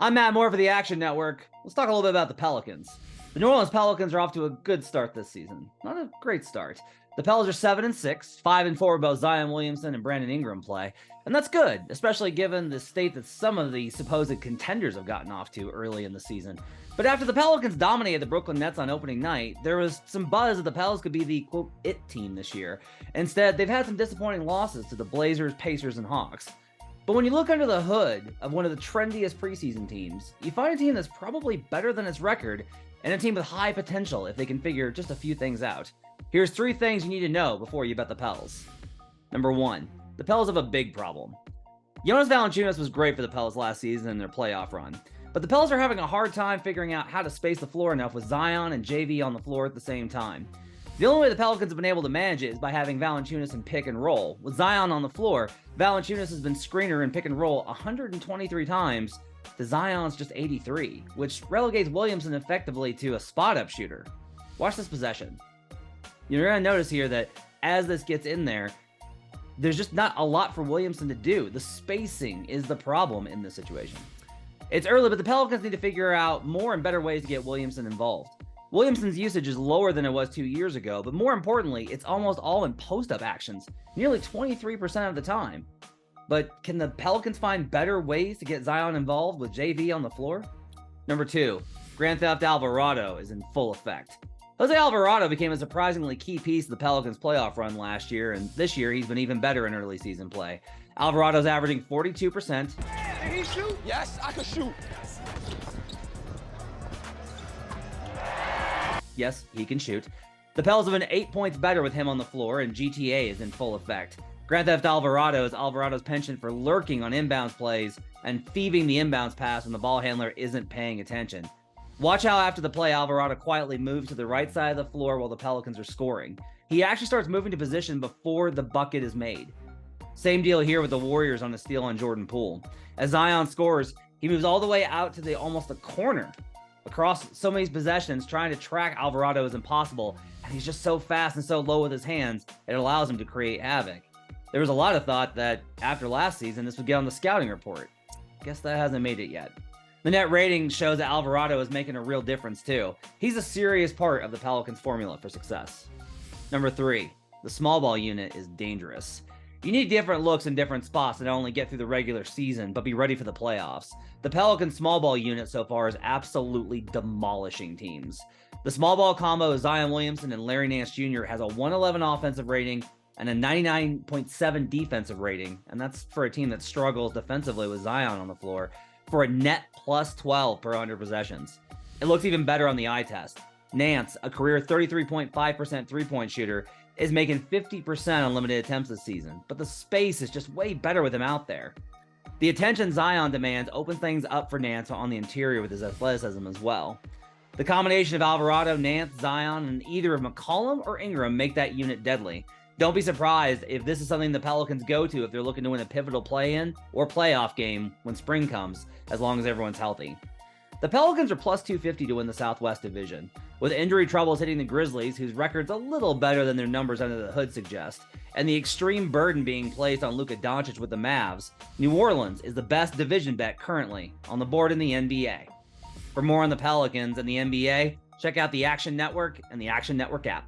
I'm Matt Moore for the Action Network. Let's talk a little bit about the Pelicans. The New Orleans Pelicans are off to a good start this season. Not a great start. The Pels are 7-6, 5-4 with both Zion Williamson and Brandon Ingram play. And that's good, especially given the state that some of the supposed contenders have gotten off to early in the season. But after the Pelicans dominated the Brooklyn Nets on opening night, there was some buzz that the Pels could be the, quote, it team this year. Instead, they've had some disappointing losses to the Blazers, Pacers, and Hawks. But when you look under the hood of one of the trendiest preseason teams, you find a team that's probably better than its record, and a team with high potential if they can figure just a few things out. Here's 3 things you need to know before you bet the Pels. Number 1, the Pels have a big problem. Jonas Valanciunas was great for the Pels last season in their playoff run, but the Pels are having a hard time figuring out how to space the floor enough with Zion and JV on the floor at the same time. The only way the Pelicans have been able to manage it is by having Valanciunas in pick and roll. With Zion on the floor, Valanciunas has been screener in pick and roll 123 times to Zion's just 83, which relegates Williamson effectively to a spot-up shooter. Watch this possession. You're going to notice here that as this gets in there, there's just not a lot for Williamson to do. The spacing is the problem in this situation. It's early, but the Pelicans need to figure out more and better ways to get Williamson involved. Williamson's usage is lower than it was 2 years ago, but more importantly, it's almost all in post-up actions, nearly 23% of the time. But can the Pelicans find better ways to get Zion involved with JV on the floor? Number 2, Grand Theft Alvarado is in full effect. Jose Alvarado became a surprisingly key piece of the Pelicans' playoff run last year, and this year he's been even better in early season play. Alvarado's averaging 42%. Can he shoot? Yes, I can shoot. Yes, he can shoot. The Pels have been 8 points better with him on the floor, and GTA is in full effect. Grand Theft Alvarado is Alvarado's penchant for lurking on inbounds plays and thieving the inbounds pass when the ball handler isn't paying attention. Watch how after the play, Alvarado quietly moves to the right side of the floor while the Pelicans are scoring. He actually starts moving to position before the bucket is made. Same deal here with the Warriors on the steal on Jordan Poole. As Zion scores, he moves all the way out to almost the corner. Across so many possessions, trying to track Alvarado is impossible, and he's just so fast and so low with his hands, it allows him to create havoc. There was a lot of thought that after last season, this would get on the scouting report. Guess that hasn't made it yet. The net rating shows that Alvarado is making a real difference too. He's a serious part of the Pelicans' formula for success. Number 3, the small ball unit is dangerous. You need different looks in different spots to not only get through the regular season, but be ready for the playoffs. The Pelicans' small ball unit so far is absolutely demolishing teams. The small ball combo of Zion Williamson and Larry Nance Jr. has a 111 offensive rating and a 99.7 defensive rating, and that's for a team that struggles defensively with Zion on the floor, for a net plus 12 per 100 possessions. It looks even better on the eye test. Nance, a career 33.5% three-point shooter, is making 50% on limited attempts this season, but the space is just way better with him out there. The attention Zion demands opens things up for Nance on the interior with his athleticism as well. The combination of Alvarado, Nance, Zion, and either of McCollum or Ingram make that unit deadly. Don't be surprised if this is something the Pelicans go to if they're looking to win a pivotal play-in or playoff game when spring comes, as long as everyone's healthy. The Pelicans are plus 250 to win the Southwest Division, with injury troubles hitting the Grizzlies, whose record's a little better than their numbers under the hood suggest, and the extreme burden being placed on Luka Doncic with the Mavs. New Orleans is the best division bet currently on the board in the NBA. For more on the Pelicans and the NBA, check out the Action Network and the Action Network app.